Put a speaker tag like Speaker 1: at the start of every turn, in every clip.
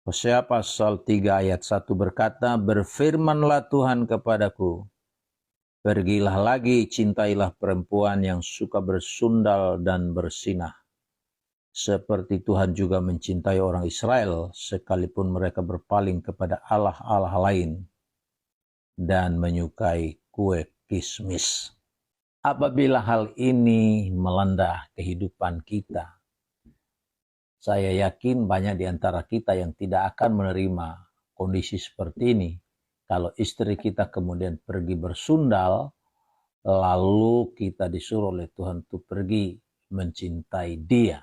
Speaker 1: Hosea pasal 3 ayat 1 berkata, "Berfirmanlah Tuhan kepadaku, pergilah lagi, cintailah perempuan yang suka bersundal dan bersinah. Seperti Tuhan juga mencintai orang Israel, sekalipun mereka berpaling kepada allah-allah lain dan menyukai kue kismis." Apabila hal ini melanda kehidupan kita, saya yakin banyak di antara kita yang tidak akan menerima kondisi seperti ini. Kalau istri kita kemudian pergi bersundal, lalu kita disuruh oleh Tuhan untuk pergi mencintai dia.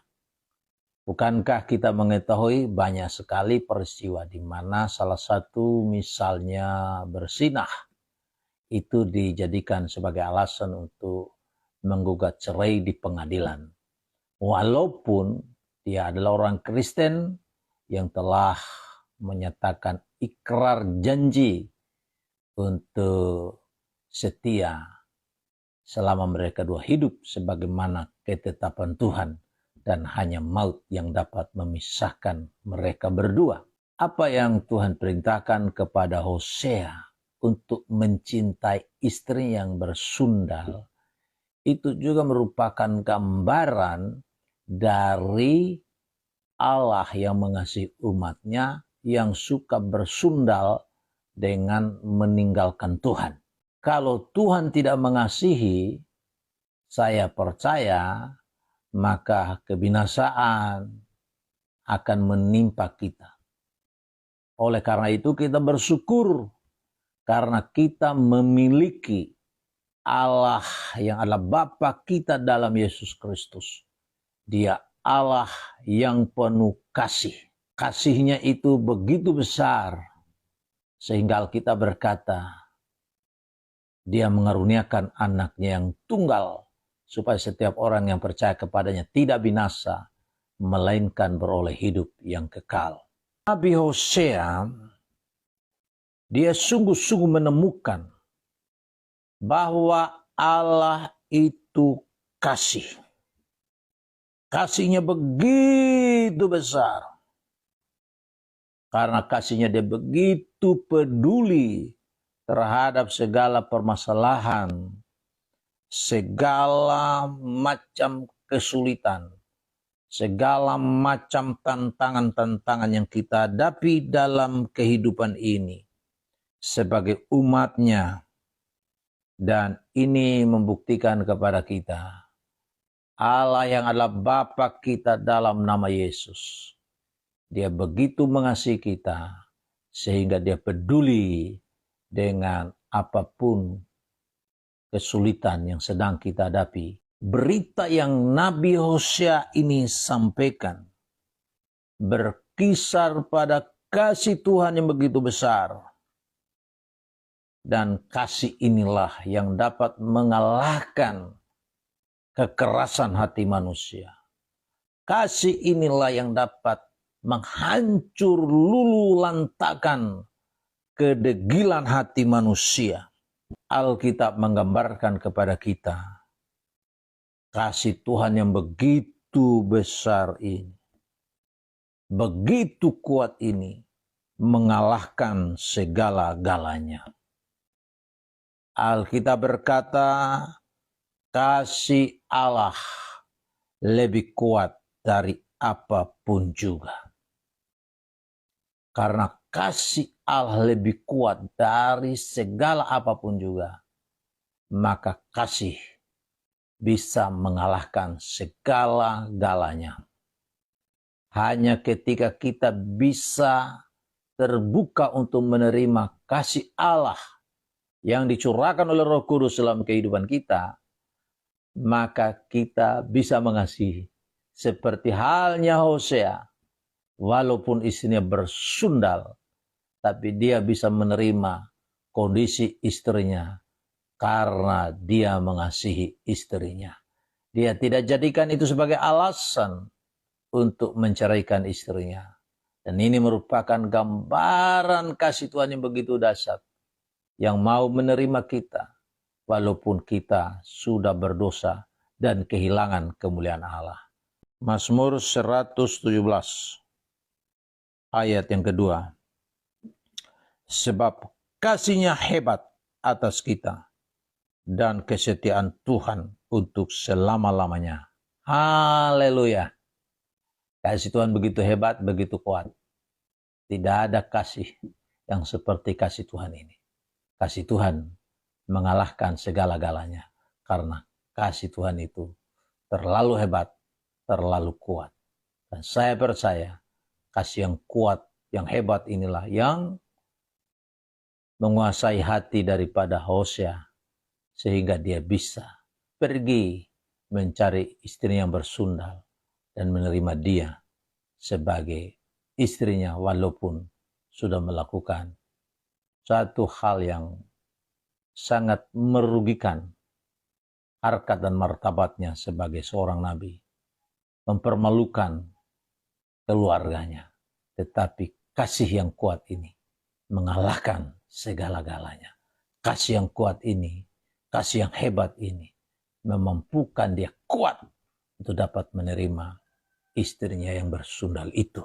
Speaker 1: Bukankah kita mengetahui banyak sekali peristiwa di mana salah satu misalnya bersinah itu dijadikan sebagai alasan untuk menggugat cerai di pengadilan. Walaupun dia adalah orang Kristen yang telah menyatakan ikrar janji untuk setia selama mereka dua hidup sebagaimana ketetapan Tuhan, dan hanya maut yang dapat memisahkan mereka berdua. Apa yang Tuhan perintahkan kepada Hosea untuk mencintai istri yang bersundal itu juga merupakan gambaran dari Allah yang mengasihi umatnya yang suka bersundal dengan meninggalkan Tuhan. Kalau Tuhan tidak mengasihi, saya percaya maka kebinasaan akan menimpa kita. Oleh karena itu kita bersyukur karena kita memiliki Allah yang adalah Bapa kita dalam Yesus Kristus. Dia Allah yang penuh kasih. Kasihnya itu begitu besar sehingga Alkitab berkata, Dia mengaruniakan anaknya yang tunggal supaya setiap orang yang percaya kepadanya tidak binasa, melainkan beroleh hidup yang kekal. Nabi Hosea, dia sungguh-sungguh menemukan bahwa Allah itu kasih. Kasihnya begitu besar. Karena kasihnya dia begitu peduli terhadap segala permasalahan, segala macam kesulitan, segala macam tantangan-tantangan yang kita hadapi dalam kehidupan ini sebagai umatnya. Dan ini membuktikan kepada kita Allah yang adalah Bapa kita dalam nama Yesus. Dia begitu mengasihi kita sehingga dia peduli dengan apapun kesulitan yang sedang kita hadapi. Berita yang Nabi Hosea ini sampaikan berkisar pada kasih Tuhan yang begitu besar. Dan kasih inilah yang dapat mengalahkan kekerasan hati manusia. Kasih inilah yang dapat menghancur lulu lantakan kedegilan hati manusia. Alkitab menggambarkan kepada kita kasih Tuhan yang begitu besar ini, begitu kuat ini, mengalahkan segala-galanya. Alkitab berkata, kasih Allah lebih kuat dari apapun juga. Karena kasih Allah lebih kuat dari segala apapun juga, maka kasih bisa mengalahkan segala-galanya. Hanya ketika kita bisa terbuka untuk menerima kasih Allah yang dicurahkan oleh Roh Kudus dalam kehidupan kita, maka kita bisa mengasihi. Seperti halnya Hosea, walaupun istrinya bersundal, tapi dia bisa menerima kondisi istrinya karena dia mengasihi istrinya. Dia tidak jadikan itu sebagai alasan untuk menceraikan istrinya. Dan ini merupakan gambaran kasih Tuhan yang begitu dahsyat, yang mau menerima kita walaupun kita sudah berdosa dan kehilangan kemuliaan Allah. Mazmur 117 ayat yang kedua. Sebab kasihnya hebat atas kita dan kesetiaan Tuhan untuk selama-lamanya. Haleluya. Kasih Tuhan begitu hebat, begitu kuat. Tidak ada kasih yang seperti kasih Tuhan ini. Kasih Tuhan mengalahkan segala-galanya. Karena kasih Tuhan itu terlalu hebat, terlalu kuat. Dan saya percaya kasih yang kuat, yang hebat inilah yang menguasai hati daripada Hosea, sehingga dia bisa pergi mencari istri yang bersundal dan menerima dia sebagai istrinya walaupun sudah melakukan satu hal yang sangat merugikan harkat dan martabatnya sebagai seorang nabi, mempermalukan keluarganya. Tetapi kasih yang kuat ini mengalahkan segala-galanya. Kasih yang kuat ini, kasih yang hebat ini memampukan dia kuat untuk dapat menerima istrinya yang bersundal itu.